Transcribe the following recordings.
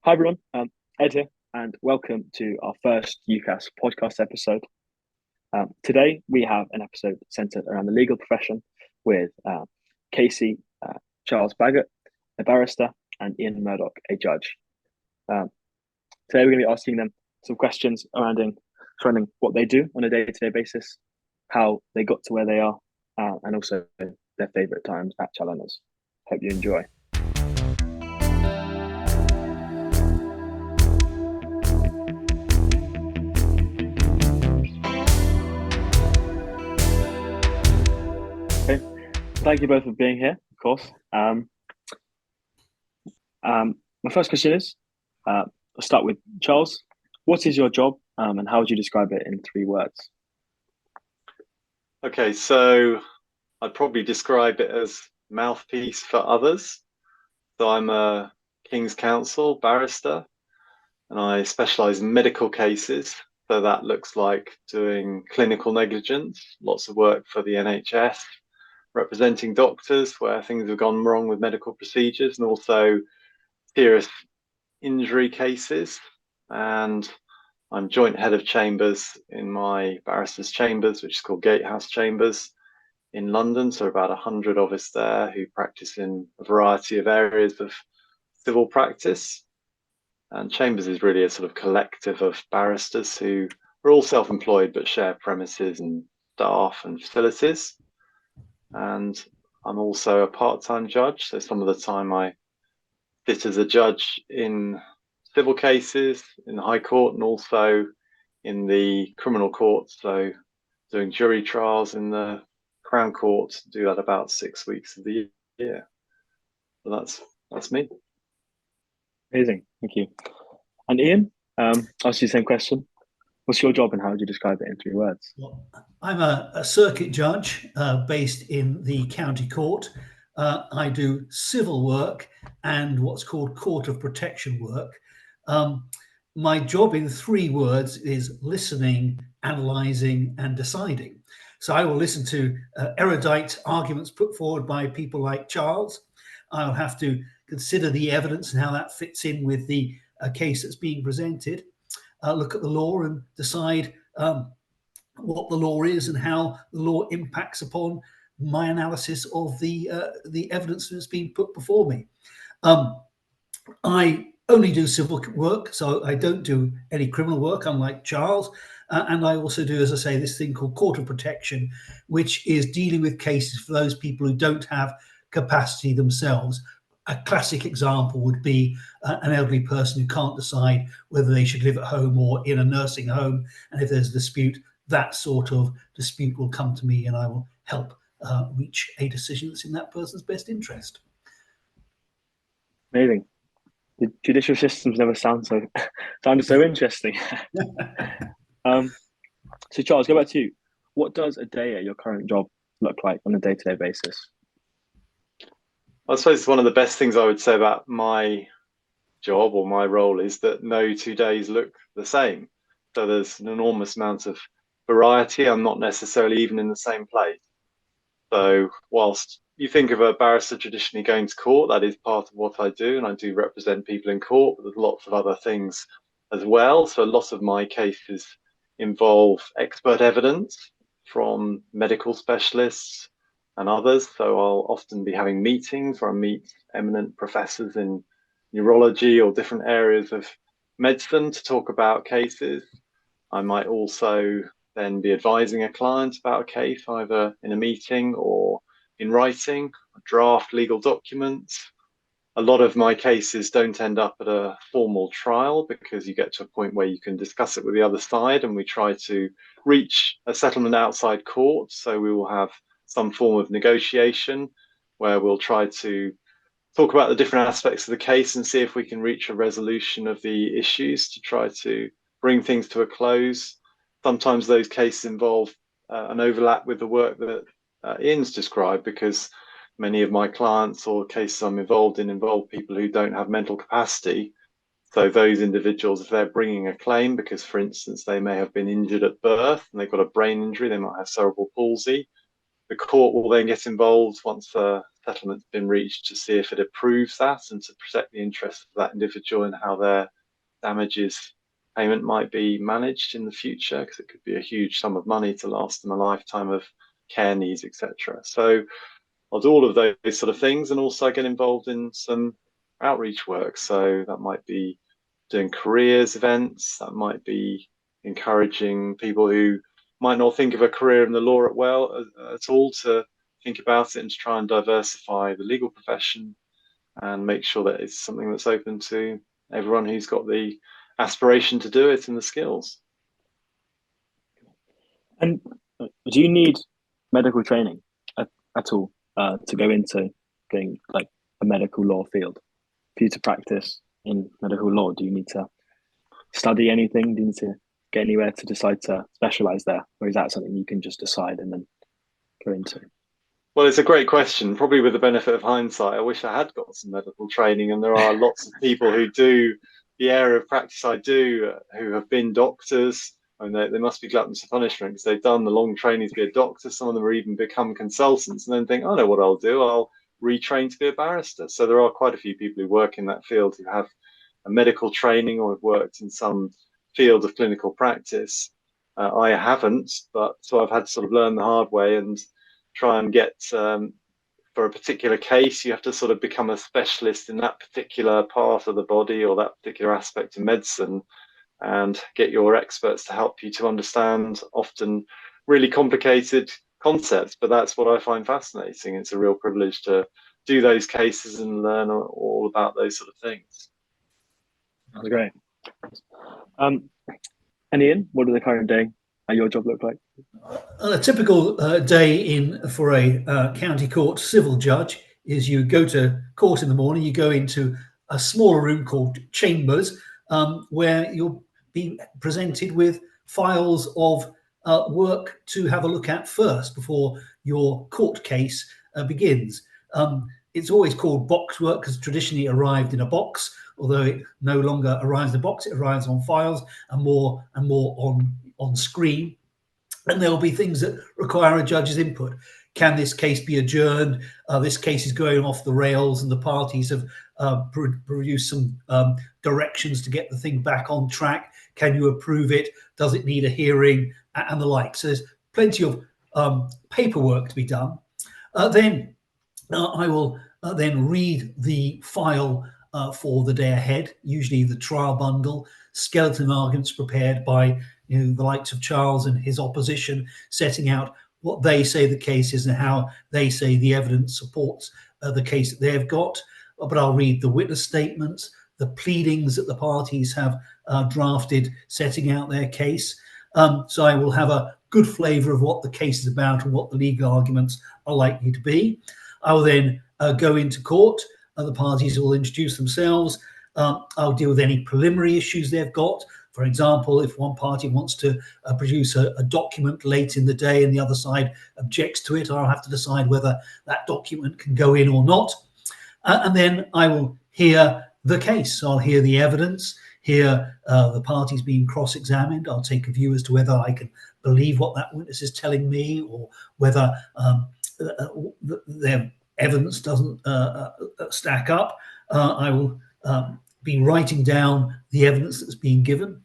Hi everyone, Ed here, and welcome to our first UCAS podcast episode. Today we have an episode centered around the legal profession with Casey, Charles Baggett, a barrister, and Ian Murdoch, a judge. Um, Today we're going to be asking them some questions surrounding what they do on a day-to-day basis, how they got to where they are, and also their favourite times at Challenges. Hope you enjoy. Okay. Thank you both for being here, of course. My first question is, I'll start with Charles. What is your job, and how would you describe it in 3 words? Okay, so I'd probably describe it as mouthpiece for others. So I'm a King's Counsel barrister, and I specialise in medical cases. So that looks like doing clinical negligence, lots of work for the NHS, representing doctors where things have gone wrong with medical procedures, and also serious injury cases. And I'm joint head of chambers in my barrister's chambers, which is called Gatehouse Chambers in London. So about 100 of us there who practice in a variety of areas of civil practice. And chambers is really a sort of collective of barristers who are all self-employed but share premises and staff and facilities. And I'm also a part-time judge. So some of the time I sit as a judge in civil cases in the High Court and also in the criminal court. So doing jury trials in the Crown Court, do that about 6 weeks of the year. So that's me. Amazing, thank you. And Ian, ask you the same question. What's your job and how would you describe it in 3 words? Well, I'm a circuit judge based in the county court. I do civil work and what's called court of protection work. My job in 3 words is listening, analysing and deciding. So I will listen to erudite arguments put forward by people like Charles. I'll have to consider the evidence and how that fits in with the case that's being presented. Look at the law and decide what the law is and how the law impacts upon my analysis of the evidence that's been put before me. I only do civil work, so I don't do any criminal work, unlike Charles. And I also do, as I say, this thing called court of protection, which is dealing with cases for those people who don't have capacity themselves. A classic example would be an elderly person who can't decide whether they should live at home or in a nursing home. And if there's a dispute, that sort of dispute will come to me and I will help reach a decision that's in that person's best interest. Amazing. The judicial systems never sounded so interesting. So Charles, go back to you. What does a day at your current job look like on a day-to-day basis? I suppose one of the best things I would say about my job or my role is that no 2 days look the same. So there's an enormous amount of variety. I'm not necessarily even in the same place. So whilst you think of a barrister traditionally going to court, that is part of what I do, and I do represent people in court, but there's lots of other things as well. So a lot of my cases involve expert evidence from medical specialists and others. So I'll often be having meetings where I meet eminent professors in neurology or different areas of medicine to talk about cases. I might also then be advising a client about a case, either in a meeting or in writing, draft legal documents. A lot of my cases don't end up at a formal trial because you get to a point where you can discuss it with the other side, and we try to reach a settlement outside court. So we will have some form of negotiation where we'll try to talk about the different aspects of the case and see if we can reach a resolution of the issues to try to bring things to a close. Sometimes those cases involve an overlap with the work that Ian's described, because many of my clients or cases I'm involved in involve people who don't have mental capacity. So those individuals, if they're bringing a claim because, for instance, they may have been injured at birth and they've got a brain injury, they might have cerebral palsy, the court will then get involved once a settlement's been reached, to see if it approves that and to protect the interests of that individual and how their damages payment might be managed in the future, because it could be a huge sum of money to last them a lifetime of care needs, etc. So I'll do all of those sort of things, and also get involved in some outreach work. So that might be doing careers events, that might be encouraging people who might not think of a career in the law at all to think about it and to try and diversify the legal profession and make sure that it's something that's open to everyone who's got the aspiration to do it and the skills. And do you need medical training at all to go into getting like a medical law field? For you to practice in medical law, do you need to study anything? Do you need to get anywhere to decide to specialize there? Or is that something you can just decide and then go into? Well, it's a great question. Probably with the benefit of hindsight, I wish I had got some medical training, and there are lots of people who do the area of practice I do who have been doctors. I mean, they must be gluttons for punishment, because they've done the long training to be a doctor. Some of them are even become consultants and then think, I know what I'll do. I'll retrain to be a barrister. So there are quite a few people who work in that field who have a medical training or have worked in some field of clinical practice. I haven't, but so I've had to sort of learn the hard way and try and get, for a particular case, you have to sort of become a specialist in that particular part of the body or that particular aspect of medicine, and get your experts to help you to understand often really complicated concepts. But that's what I find fascinating. It's a real privilege to do those cases and learn all about those sort of things. That's great. And Ian, what does the current day at your job look like? A typical day for a county court civil judge is you go to court in the morning, you go into a smaller room called chambers, where you'll be presented with files of work to have a look at first before your court case begins. It's always called box work because traditionally it arrived in a box, although it no longer arrives in a box. It arrives on files and more on screen. And there will be things that require a judge's input. Can this case be adjourned? This case is going off the rails, and the parties have produced some directions to get the thing back on track. Can you approve it? Does it need a hearing? And the like. So there's plenty of paperwork to be done. Then I will then read the file for the day ahead, usually the trial bundle, skeleton arguments prepared by the likes of Charles and his opposition, setting out what they say the case is and how they say the evidence supports the case that they've got. But I'll read the witness statements, the pleadings that the parties have drafted, setting out their case. So I will have a good flavour of what the case is about and what the legal arguments are likely to be. I will then go into court. The parties will introduce themselves. I'll deal with any preliminary issues they've got. For example, if one party wants to produce a document late in the day and the other side objects to it, I'll have to decide whether that document can go in or not. And then I will hear the case. So I'll hear the evidence, hear the parties being cross-examined. I'll take a view as to whether I can believe what that witness is telling me, or whether their evidence doesn't stack up. I will be writing down the evidence that's being given.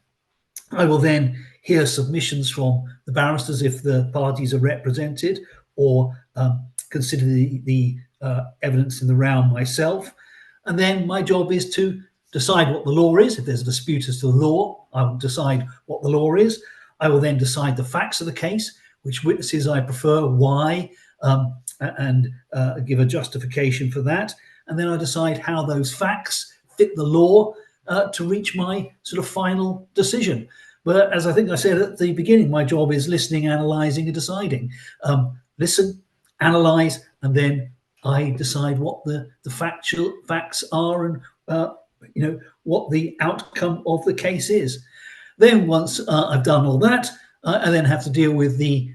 I will then hear submissions from the barristers if the parties are represented, or consider the evidence in the round myself. And then my job is to decide what the law is. If there's a dispute as to the law, I will decide what the law is. I will then decide the facts of the case, which witnesses I prefer, why, and give a justification for that. And then I decide how those facts fit the law to reach my sort of final decision. But as I think I said at the beginning, my job is listening, analysing, and deciding. Listen, analyse, and then I decide what the factual facts are, and what the outcome of the case is. Then once I've done all that, I then have to deal with the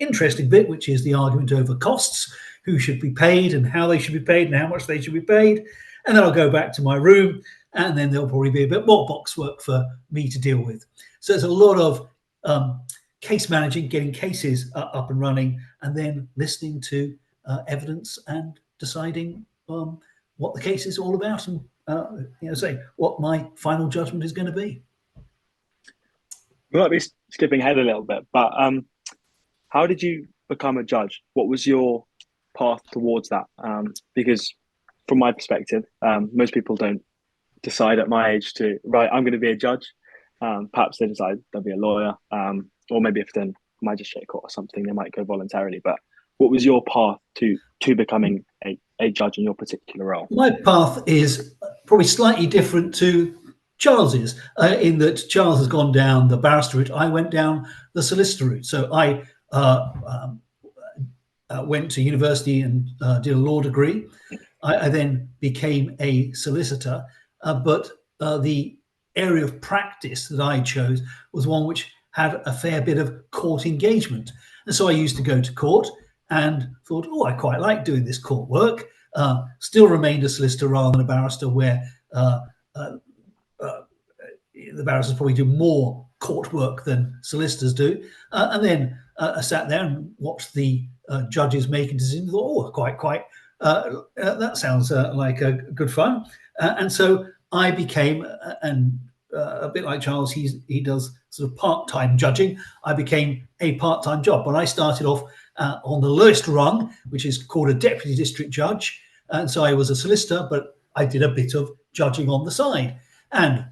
interesting bit, which is the argument over costs, who should be paid and how they should be paid and how much they should be paid. And then I'll go back to my room, and then there'll probably be a bit more box work for me to deal with. So there's a lot of case managing, getting cases up and running, and then listening to evidence and deciding what the case is all about, and say what my final judgment is going to be. We might be skipping ahead a little bit, but how did you become a judge? What was your path towards that? Because from my perspective, most people don't decide at my age to, right, I'm going to be a judge. Perhaps they decide they'll be a lawyer, or maybe if they're in a magistrate court or something, they might go voluntarily. But what was your path to becoming a judge in your particular role? My path is probably slightly different to Charles's, in that Charles has gone down the barrister route. I went down the solicitor route. So I went to university and did a law degree. I then became a solicitor, but the area of practice that I chose was one which had a fair bit of court engagement. And so I used to go to court and thought, oh, I quite like doing this court work. Still remained a solicitor rather than a barrister, where the barristers probably do more court work than solicitors do. And then I sat there and watched the judges making decisions. Thought, oh, quite. That sounds like a good fun. And so I became, and a bit like Charles, he does sort of part-time judging. I became a part-time job. But I started off on the lowest rung, which is called a deputy district judge. And so I was a solicitor, but I did a bit of judging on the side, and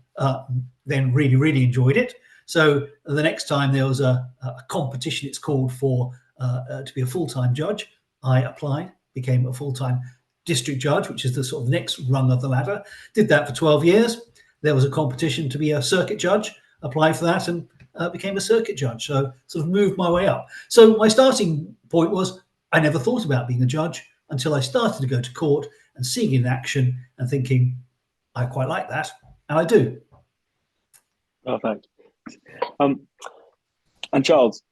then really enjoyed it. So the next time there was a competition, it's called, for to be a full-time judge, I applied, became a full-time district judge, which is the sort of next rung of the ladder. Did that for 12 years. There was a competition to be a circuit judge, applied for that, and became a circuit judge. So sort of moved my way up. So my starting point was, I never thought about being a judge until I started to go to court and seeing it in action and thinking, I quite like that, and I do. Perfect. And Charles,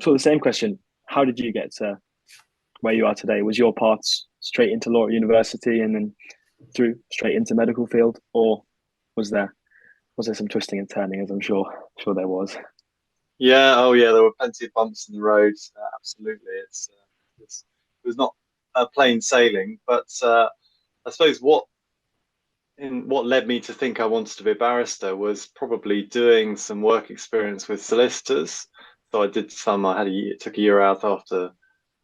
for the same question, how did you get to where you are today? Was your path straight into law at university and then through straight into medical field, or was there some twisting and turning, as I'm sure there was? Yeah, oh yeah, there were plenty of bumps in the road. Absolutely, it was not plain sailing, but I suppose what led me to think I wanted to be a barrister was probably doing some work experience with solicitors. So I did some. Took a year out after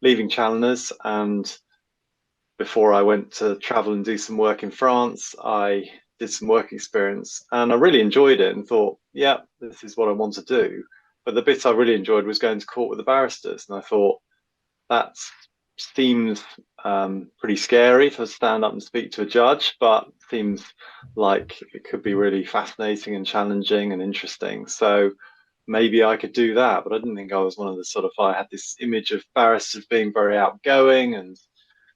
leaving Challiners, and before I went to travel and do some work in France, I did some work experience, and I really enjoyed it and thought, yeah, this is what I want to do. But the bit I really enjoyed was going to court with the barristers, and I thought that seems pretty scary to stand up and speak to a judge, but seems like it could be really fascinating and challenging and interesting. So maybe I could do that, but I didn't think I was one of the I had this image of barristers being very outgoing and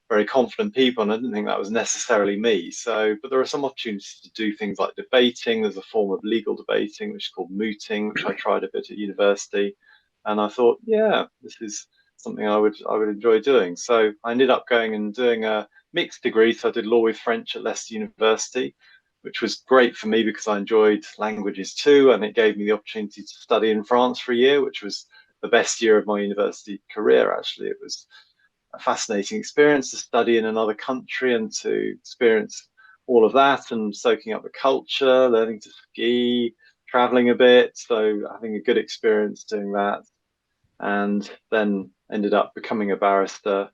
very confident people, and I didn't think that was necessarily me. So, but there are some opportunities to do things like debating. There's a form of legal debating which is called mooting, which I tried a bit at university, and I thought, yeah, this is something I would enjoy doing. So I ended up going and doing a mixed degree. So I did law with French at Leicester University, which was great for me because I enjoyed languages too, and it gave me the opportunity to study in France for a year, which was the best year of my university career. Actually, it was a fascinating experience to study in another country and to experience all of that and soaking up the culture, learning to ski, traveling a bit. So having a good experience doing that, and then ended up becoming a barrister.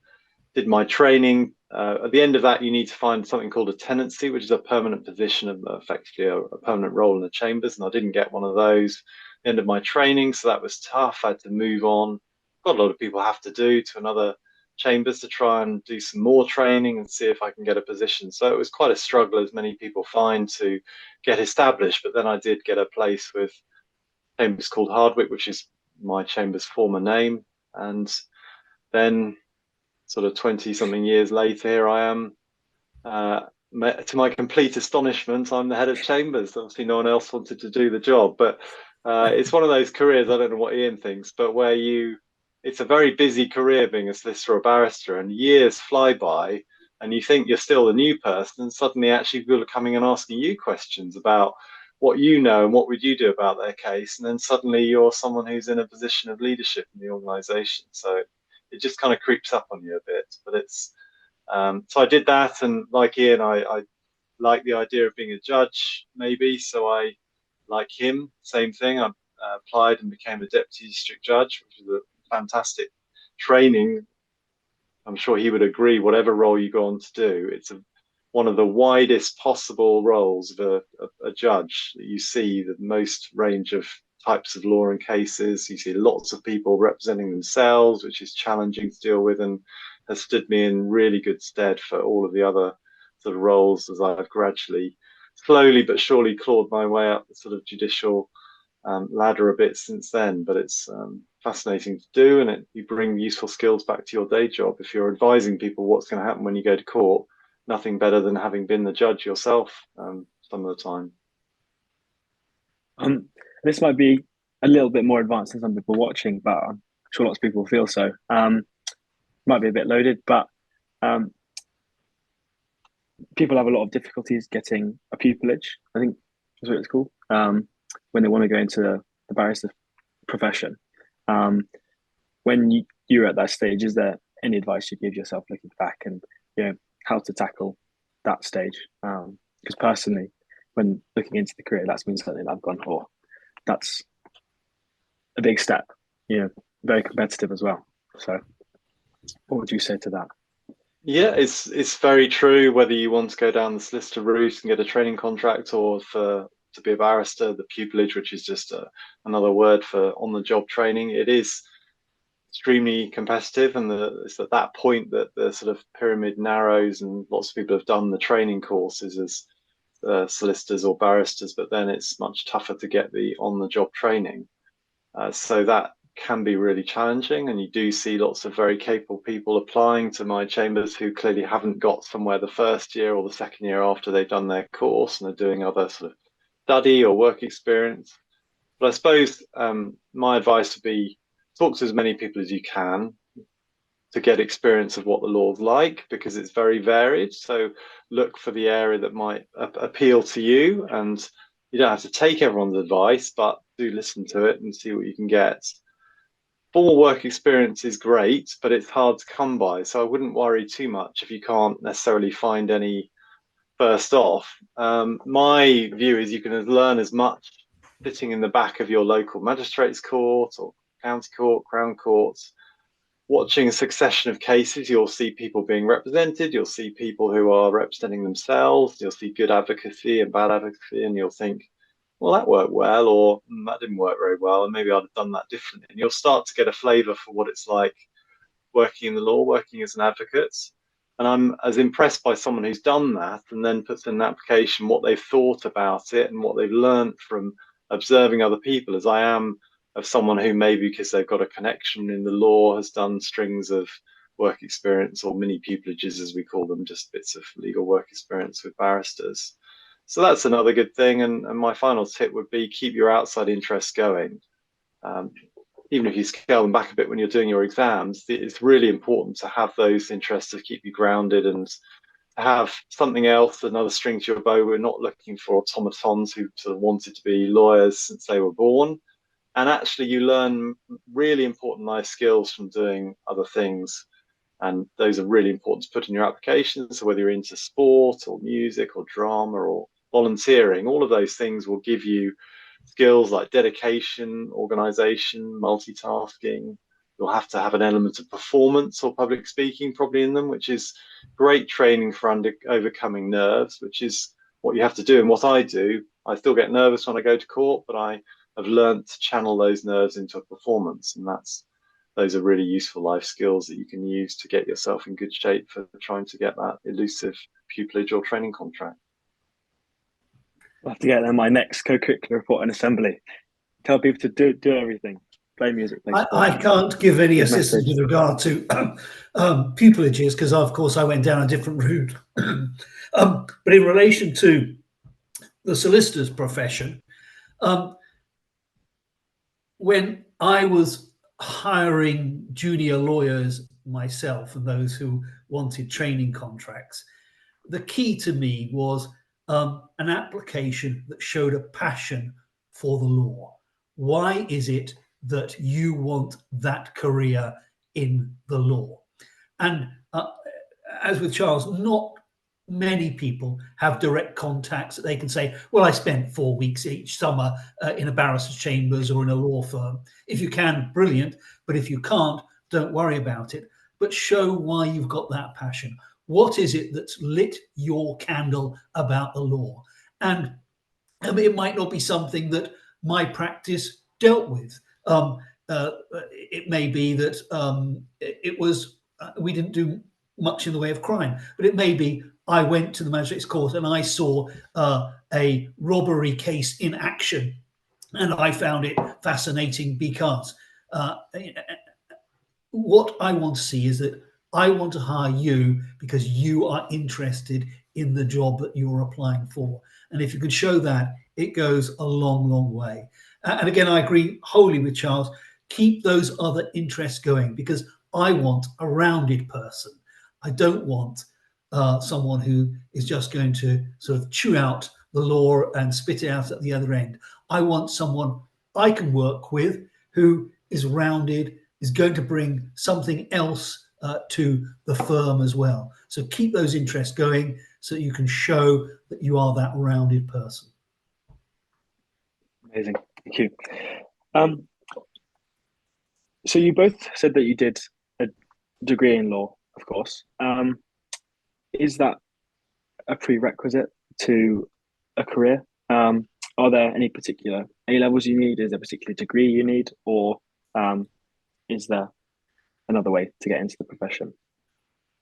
Did my training. At the end of that, you need to find something called a tenancy, which is a permanent position of effectively a permanent role in the chambers. And I didn't get one of those at the end of my training. So that was tough. I had to move on. Got a lot of people have to do to another chambers to try and do some more training and see if I can get a position. So it was quite a struggle, as many people find, to get established. But then I did get a place with chambers called Hardwick, which is my chamber's former name. And then sort of 20 something years later, here I am. To my complete astonishment, I'm the head of chambers. Obviously no one else wanted to do the job, but it's one of those careers, I don't know what Ian thinks, but where it's a very busy career being a solicitor or a barrister, and years fly by and you think you're still the new person, and suddenly actually people are coming and asking you questions about what you know and what would you do about their case, and then suddenly you're someone who's in a position of leadership in the organization. So it just kind of creeps up on you a bit, but it's So I did that, and like Ian, I like the idea of being a judge, maybe. So I, like him, same thing. I applied and became a deputy district judge, which was a fantastic training. I'm sure he would agree. Whatever role you go on to do, it's one of the widest possible roles of a judge. You see the most range of types of law and cases. You see lots of people representing themselves, which is challenging to deal with, and has stood me in really good stead for all of the other sort of roles as I've gradually, slowly but surely clawed my way up the sort of judicial ladder a bit since then. But it's fascinating to do, and you bring useful skills back to your day job. If you're advising people what's going to happen when you go to court, nothing better than having been the judge yourself some of the time. This might be a little bit more advanced than some people watching, but I'm sure lots of people feel so. Might be a bit loaded, but people have a lot of difficulties getting a pupillage, I think is what it's called, when they want to go into the barrister profession. When you're at that stage, is there any advice you give yourself looking back, and how to tackle that stage? Because personally, when looking into the career, that's been something that I've gone for. That's a big step, very competitive as well. So what would you say to that? Yeah, it's very true. Whether you want to go down the solicitor route and get a training contract, or to be a barrister, the pupillage, which is just another word for on-the-job training, it is extremely competitive, and it's at that point that the sort of pyramid narrows, and lots of people have done the training courses as solicitors or barristers, but then it's much tougher to get the on-the-job training. So that can be really challenging, and you do see lots of very capable people applying to my chambers who clearly haven't got somewhere the first year or the second year after they've done their course, and are doing other sort of study or work experience. But I suppose my advice would be talk to as many people as you can to get experience of what the law's like, because it's very varied. So look for the area that might appeal to you, and you don't have to take everyone's advice, but do listen to it and see what you can get. Formal work experience is great, but it's hard to come by. So I wouldn't worry too much if you can't necessarily find any first off. My view is you can learn as much sitting in the back of your local magistrates court or county court, crown courts, watching a succession of cases. You'll see people being represented, you'll see people who are representing themselves, you'll see good advocacy and bad advocacy, and you'll think, well, that worked well, or that didn't work very well, and maybe I'd have done that differently. And you'll start to get a flavour for what it's like working in the law, working as an advocate. And I'm as impressed by someone who's done that and then puts in an application what they've thought about it and what they've learned from observing other people, as I am of someone who, maybe because they've got a connection in the law, has done strings of work experience, or mini pupillages as we call them, just bits of legal work experience with barristers. So that's another good thing. And my final tip would be keep your outside interests going. Even if you scale them back a bit when you're doing your exams, it's really important to have those interests to keep you grounded, and to have something else, another string to your bow. We're not looking for automatons who sort of wanted to be lawyers since they were born. And actually you learn really important life skills from doing other things. And those are really important to put in your application. So whether you're into sport or music or drama or volunteering, all of those things will give you skills like dedication, organization, multitasking. You'll have to have an element of performance or public speaking probably in them, which is great training for overcoming nerves, which is what you have to do. And what I do, I still get nervous when I go to court, but I have learned to channel those nerves into a performance. And those are really useful life skills that you can use to get yourself in good shape for trying to get that elusive pupillage or training contract. I'll have to get my next co-curricular report in assembly. Tell people to do everything. Play music, play sport. I can't give any assistance with regard to pupillages, because of course I went down a different route. But in relation to the solicitor's profession, when I was hiring junior lawyers myself and those who wanted training contracts, the key to me was an application that showed a passion for the law. Why is it that you want that career in the law? And as with Charles, not many people have direct contacts that they can say, well, I spent 4 weeks each summer in a barrister's chambers or in a law firm. If you can, brilliant. But if you can't, don't worry about it. But show why you've got that passion. What is it that's lit your candle about the law? And it might not be something that my practice dealt with. It may be that it was we didn't do much in the way of crime, but it may be I went to the magistrate's court and I saw a robbery case in action, and I found it fascinating because what I want to see is that I want to hire you because you are interested in the job that you're applying for. And if you can show that, it goes a long, long way. And again, I agree wholly with Charles. Keep those other interests going, because I want a rounded person. I don't want someone who is just going to sort of chew out the law and spit it out at the other end. I want someone I can work with who is rounded, is going to bring something else to the firm as well. So keep those interests going so that you can show that you are that rounded person. Amazing. Thank you. So you both said that you did a degree in law, of course. Is that a prerequisite to a career? Are there any particular A levels you need? Is there a particular degree you need? Or is there another way to get into the profession?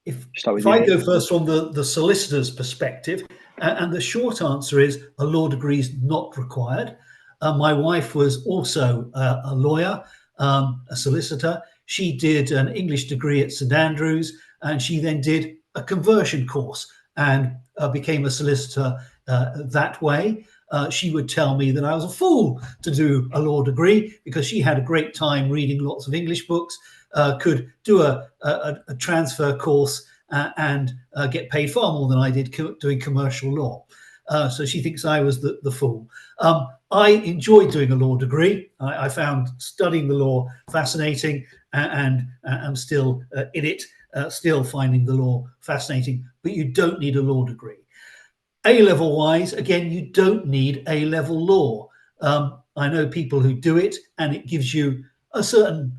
If I go first from the solicitor's perspective, and the short answer is a law degree is not required. My wife was also a lawyer, a solicitor. She did an English degree at St Andrews, and she then did a conversion course and became a solicitor that way. She would tell me that I was a fool to do a law degree because she had a great time reading lots of English books, could do a transfer course and get paid far more than I did doing commercial law. So she thinks I was the fool. I enjoyed doing a law degree. I found studying the law fascinating, and I'm still in it, still finding the law fascinating, but you don't need a law degree. A-level wise, again, you don't need A-level law. I know people who do it, and it gives you a certain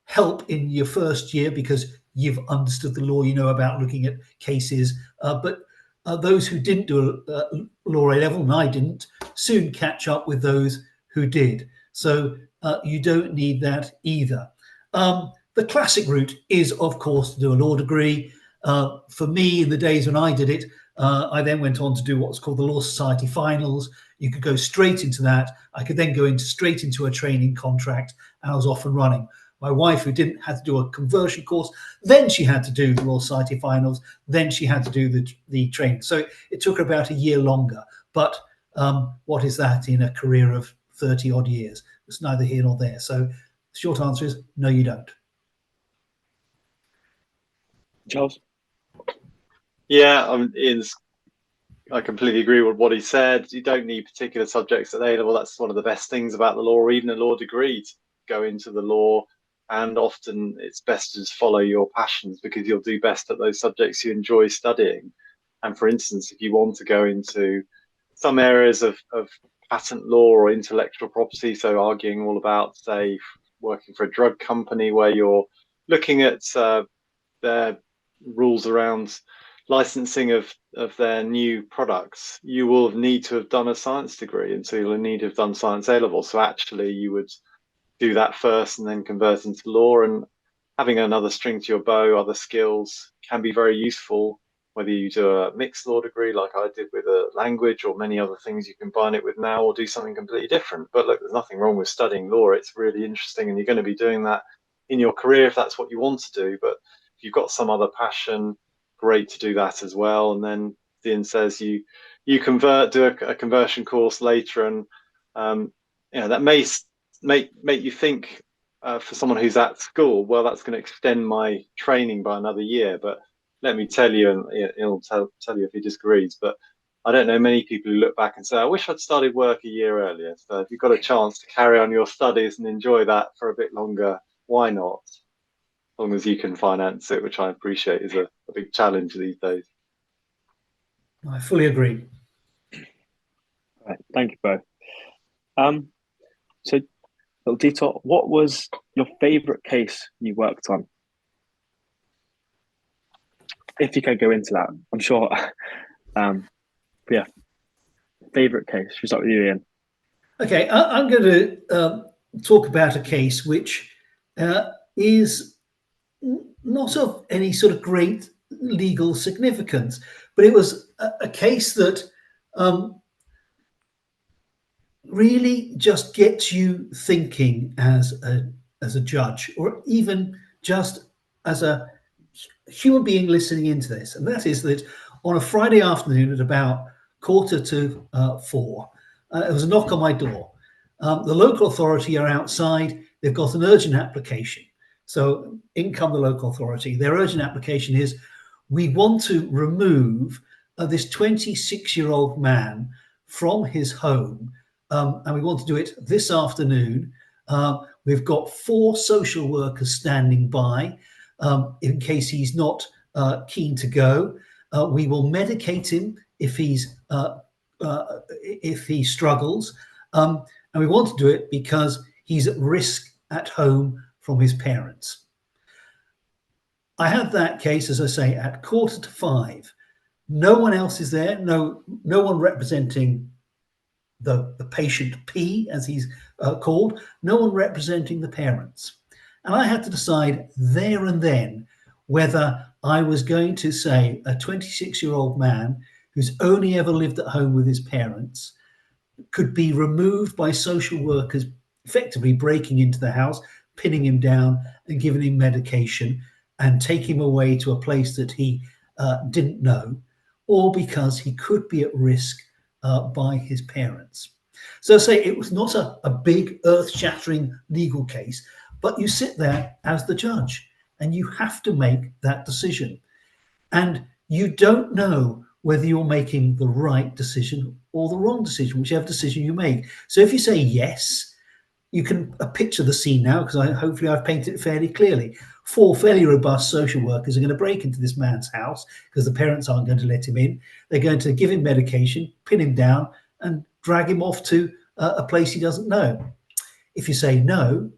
help in your first year because you've understood the law, you know about looking at cases. But those who didn't do a law A-level, and I didn't, soon catch up with those who did. So you don't need that either. The classic route is, of course, to do a law degree. For me, in the days when I did it, I then went on to do what's called the Law Society Finals. You could go straight into that. I could then go straight into a training contract, and I was off and running. My wife, who didn't have to do a conversion course, then she had to do the Law Society Finals, then she had to do the training. So it took her about a year longer. But what is that in a career of 30 odd years? It's neither here nor there. So the short answer is no, you don't. Charles? Yeah, I completely agree with what he said. You don't need particular subjects at A-level. That's one of the best things about the law, or even a law degree, to go into the law. And often it's best to just follow your passions, because you'll do best at those subjects you enjoy studying. And for instance, if you want to go into some areas of patent law or intellectual property, so arguing all about, say, working for a drug company where you're looking at their rules around licensing of their new products, you will need to have done a science degree, and so you'll need to have done science A-level. So actually you would do that first and then convert into law, and having another string to your bow, other skills, can be very useful, whether you do a mixed law degree like I did with a language, or many other things you combine it with now, or do something completely different. But look, there's nothing wrong with studying law. It's really interesting, and you're going to be doing that in your career if that's what you want to do. But if you've got some other passion, great to do that as well. And then Dean says you do a conversion course later, and that may make you think, for someone who's at school, well, that's going to extend my training by another year. But let me tell you, and he'll tell you if he disagrees, but I don't know many people who look back and say, I wish I'd started work a year earlier. So if you've got a chance to carry on your studies and enjoy that for a bit longer, why not? long as you can finance it, which I appreciate is a big challenge these days. I fully agree. Right, thank you both. So, little detour, what was your favourite case you worked on? If you can go into that, I'm sure. Yeah, favourite case. Should we start with you, Ian? Okay, I'm going to talk about a case which is not of any sort of great legal significance, but it was a case that really just gets you thinking as a judge, or even just as a human being listening into this. And that is that on a Friday afternoon at about 4:45, there was a knock on my door. The local authority are outside. They've got an urgent application. So in come the local authority. Their urgent application is, we want to remove this 26-year-old man from his home, and we want to do it this afternoon. We've got 4 social workers standing by in case he's not keen to go. We will medicate him if he struggles, and we want to do it because he's at risk at home from his parents. I had that case, as I say, at 4:45. No one else is there. No one representing the patient P, as he's called. No one representing the parents. And I had to decide there and then whether I was going to say a 26-year-old man who's only ever lived at home with his parents could be removed by social workers, effectively breaking into the house, pinning him down and giving him medication and take him away to a place that he didn't know, or because he could be at risk by his parents. So I say it was not a big earth-shattering legal case, but you sit there as the judge and you have to make that decision. And you don't know whether you're making the right decision or the wrong decision, whichever decision you make. So if you say yes, you can picture the scene now, because hopefully I've painted it fairly clearly. 4 fairly robust social workers are going to break into this man's house because the parents aren't going to let him in. They're going to give him medication, pin him down, and drag him off to a place he doesn't know. If you say no,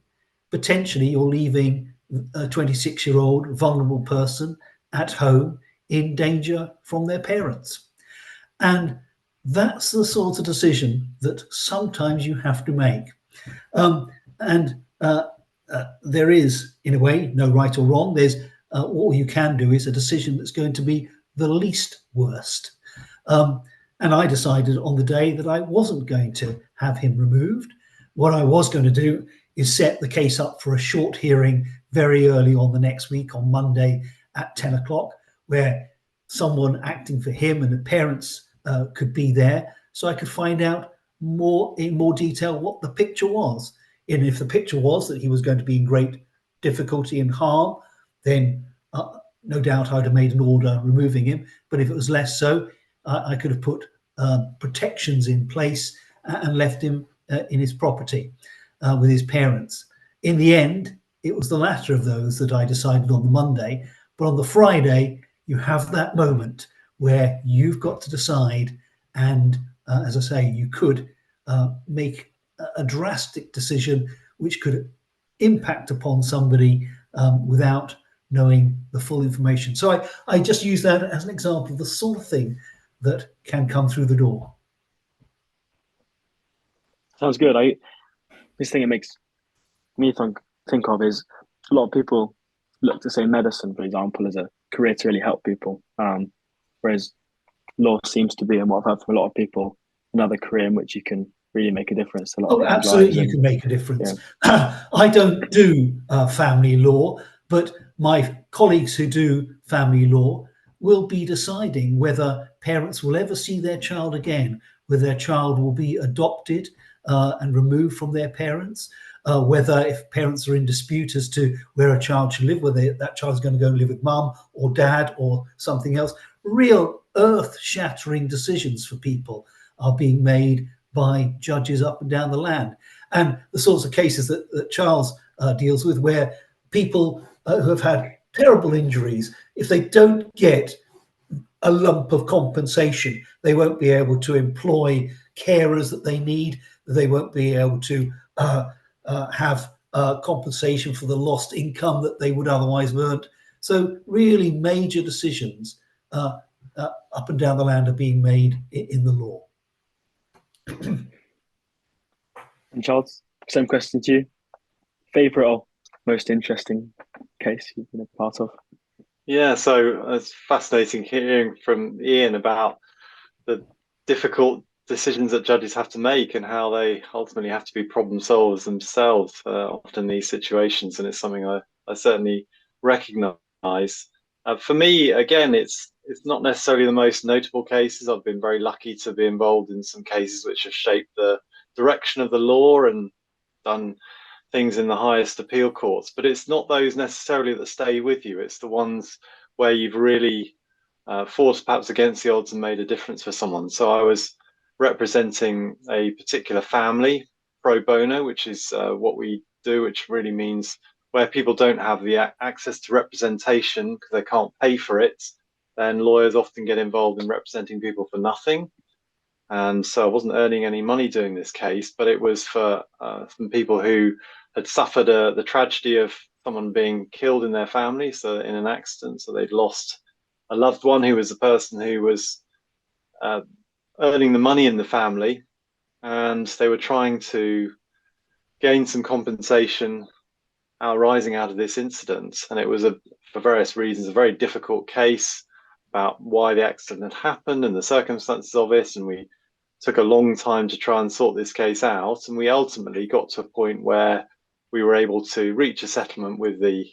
potentially you're leaving a 26-year-old vulnerable person at home in danger from their parents. And that's the sort of decision that sometimes you have to make. There is, in a way, no right or wrong. There's all you can do is a decision that's going to be the least worst. And I decided on the day that I wasn't going to have him removed. What I was going to do is set the case up for a short hearing very early on the next week, on Monday at 10 o'clock, where someone acting for him and the parents could be there, so I could find out in more detail what the picture was. And if the picture was that he was going to be in great difficulty and harm, then no doubt I'd have made an order removing him. But if it was less so, I could have put protections in place and left him in his property with his parents. In the end, it was the latter of those that I decided on the Monday. But on the Friday, you have that moment where you've got to decide. And as I say, you could make a drastic decision which could impact upon somebody without knowing the full information. So I just use that as an example of the sort of thing that can come through the door. Sounds good. This thing it makes me think of is a lot of people look to say medicine, for example, as a career to really help people, whereas law seems to be, and what I've heard from a lot of people, another career in which you can really make a difference to a lot of absolutely, lives. you can make a difference. Yeah. I don't do family law, but my colleagues who do family law will be deciding whether parents will ever see their child again, whether their child will be adopted and removed from their parents, whether if parents are in dispute as to where a child should live, whether that child's going to go and live with mum or dad or something else. Real earth-shattering decisions for people are being made by judges up and down the land. And the sorts of cases that Charles deals with, where people who have had terrible injuries, if they don't get a lump of compensation, they won't be able to employ carers that they need. They won't be able to have compensation for the lost income that they would otherwise have earned. So really major decisions up and down the land are being made in the law. And Charles, same question to you. Favorite or most interesting case you've been a part of? Yeah, so it's fascinating hearing from Ian about the difficult decisions that judges have to make and how they ultimately have to be problem solvers themselves often in these situations. And it's something I certainly recognise. For me, again, it's not necessarily the most notable cases. I've been very lucky to be involved in some cases which have shaped the direction of the law and done things in the highest appeal courts, but it's not those necessarily that stay with you. It's the ones where you've really fought perhaps against the odds and made a difference for someone. So I was representing a particular family pro bono, which is what we do, which really means where people don't have the access to representation because they can't pay for it, then lawyers often get involved in representing people for nothing. And so I wasn't earning any money doing this case, but it was for some people who had suffered the tragedy of someone being killed in their family, so in an accident. So they'd lost a loved one who was the person who was earning the money in the family, and they were trying to gain some compensation arising out of this incident. And it was, for various reasons, a very difficult case about why the accident had happened and the circumstances of it. And we took a long time to try and sort this case out. And we ultimately got to a point where we were able to reach a settlement with the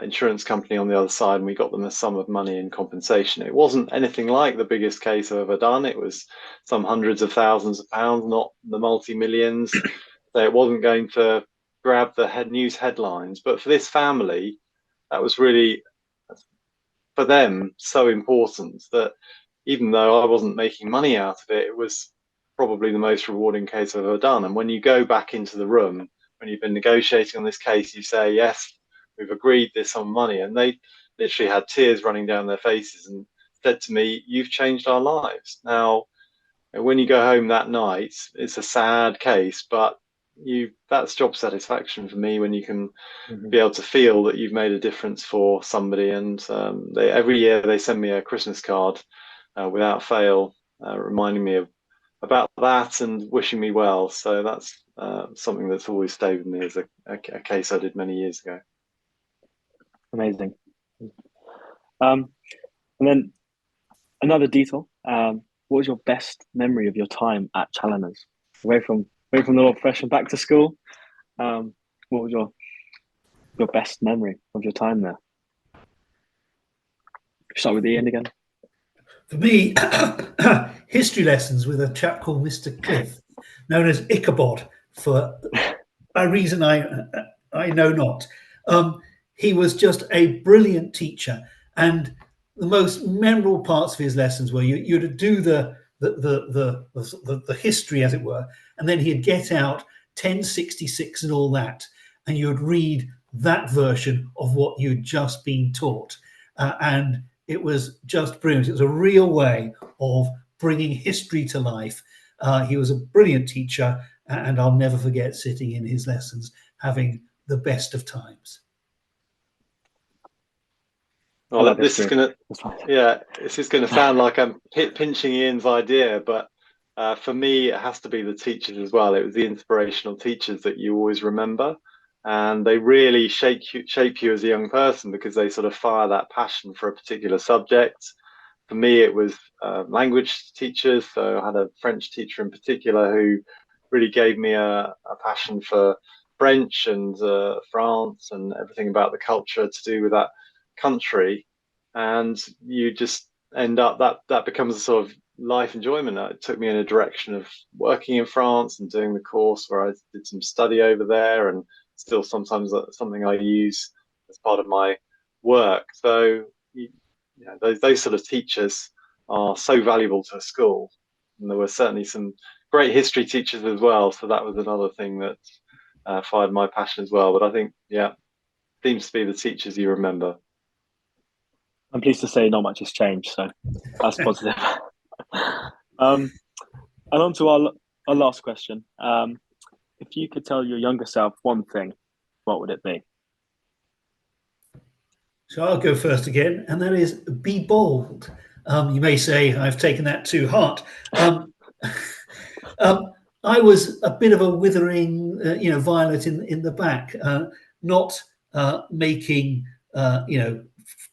insurance company on the other side, and we got them a sum of money in compensation. It wasn't anything like the biggest case I've ever done. It was some hundreds of thousands of pounds, not the multi-millions. So it wasn't going to grab the news headlines. But for this family, that was really, for them, so important that even though I wasn't making money out of it, it was probably the most rewarding case I've ever done. And when you go back into the room, when you've been negotiating on this case, you say, yes, we've agreed this on money. And they literally had tears running down their faces and said to me, you've changed our lives. Now, when you go home that night, it's a sad case, but that's job satisfaction for me when you can be able to feel that you've made a difference for somebody. And every year they send me a Christmas card without fail, reminding me about that and wishing me well. So that's something that's always stayed with me as a case I did many years ago. Amazing. And then another detail. What was your best memory of your time at Challengers? Away from the law profession, back to school. What was your best memory of your time there? Start with Ian again. For me, history lessons with a chap called Mr. Cliff, known as Ichabod, for a reason I know not. He was just a brilliant teacher, and the most memorable parts of his lessons were you'd do the history, as it were, and then he'd get out 1066 and all that, and you'd read that version of what you'd just been taught, and it was just brilliant. It was a real way of bringing history to life. He was a brilliant teacher, and I'll never forget sitting in his lessons, having the best of times. Well, this is going to sound like I'm pinching Ian's idea, but for me, it has to be the teachers as well. It was the inspirational teachers that you always remember, and they really shape you as a young person because they sort of fire that passion for a particular subject. For me, it was language teachers. So I had a French teacher in particular who really gave me a passion for French and France and everything about the culture to do with that country. And you just end up, that becomes a sort of life enjoyment. It took me in a direction of working in France and doing the course where I did some study over there, and still sometimes that's something I use as part of my work. So those sort of teachers are so valuable to a school. And there were certainly some great history teachers as well. So that was another thing that fired my passion as well. But I think, seems to be the teachers you remember. I'm pleased to say not much has changed, so that's positive. And on to our last question. If you could tell your younger self one thing, what would it be? So I'll go first again, and that is be bold. You may say I've taken that to heart. I was a bit of a withering, violet in the back, not making,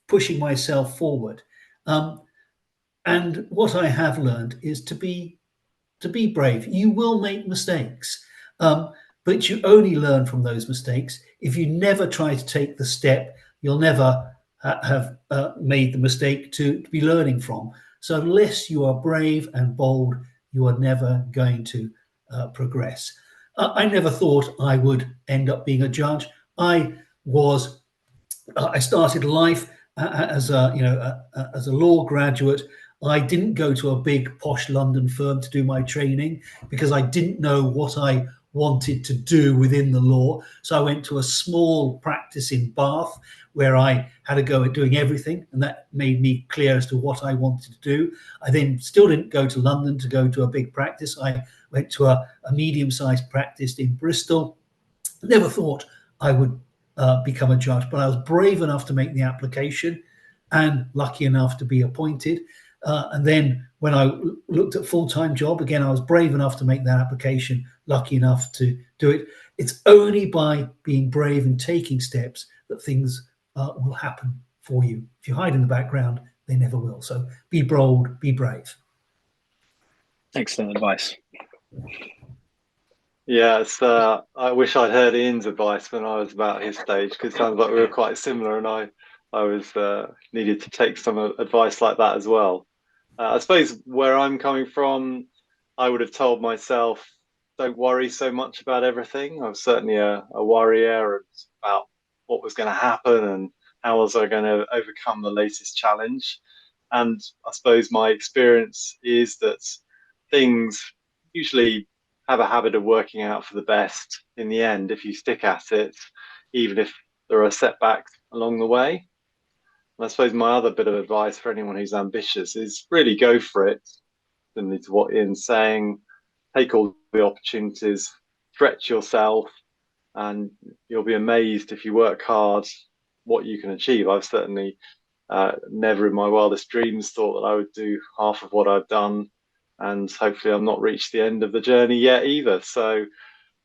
pushing myself forward. And what I have learned is to be brave. You will make mistakes, but you only learn from those mistakes. If you never try to take the step, you'll never have made the mistake to be learning from. So unless you are brave and bold, you are never going to progress. I never thought I would end up being a judge. I started life as a law graduate. I didn't go to a big posh London firm to do my training because I didn't know what I wanted to do within the law. So I went to a small practice in Bath where I had a go at doing everything, and that made me clear as to what I wanted to do. I then still didn't go to London to go to a big practice. I went to a medium-sized practice in Bristol. Never thought I would become a judge, but I was brave enough to make the application and lucky enough to be appointed. And then when I looked at full-time job, again, I was brave enough to make that application, lucky enough to do it. It's only by being brave and taking steps that things will happen for you. If you hide in the background, they never will. So be bold, be brave. Excellent advice. Yeah, I wish I'd heard Ian's advice when I was about his stage, because it sounds like we were quite similar, and I was needed to take some advice like that as well. I suppose where I'm coming from, I would have told myself, don't worry so much about everything. I was certainly a worrier about what was going to happen and how was I going to overcome the latest challenge. And I suppose my experience is that things usually have a habit of working out for the best in the end if you stick at it, even if there are setbacks along the way. And I suppose my other bit of advice for anyone who's ambitious is really go for it. Similar to what Ian's saying, take all the opportunities, stretch yourself, and you'll be amazed if you work hard what you can achieve. I've certainly never in my wildest dreams thought that I would do half of what I've done, and hopefully I've not reached the end of the journey yet either. So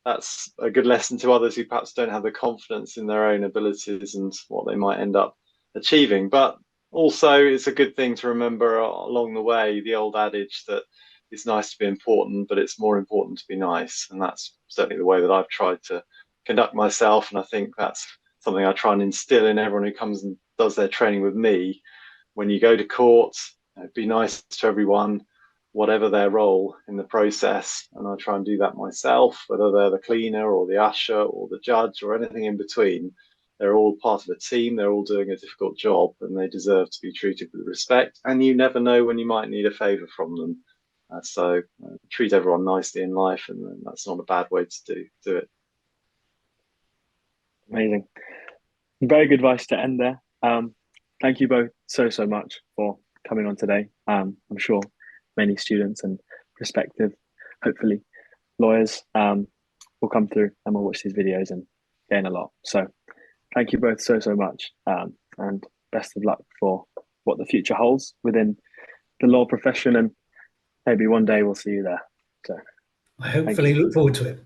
that's a good lesson to others who perhaps don't have the confidence in their own abilities and what they might end up achieving. But also it's a good thing to remember along the way, the old adage that it's nice to be important, but it's more important to be nice. And that's certainly the way that I've tried to conduct myself. And I think that's something I try and instill in everyone who comes and does their training with me. When you go to court, be nice to everyone, whatever their role in the process. And I try and do that myself, whether they're the cleaner or the usher or the judge or anything in between. They're all part of a team. They're all doing a difficult job, and they deserve to be treated with respect. And you never know when you might need a favor from them. So treat everyone nicely in life, and that's not a bad way to do it. Amazing. Very good advice to end there. Thank you both so much for coming on today. I'm sure many students and prospective, hopefully, lawyers will come through and will watch these videos and gain a lot. So thank you both so much, and best of luck for what the future holds within the law profession, and maybe one day we'll see you there. So I hopefully look forward to it.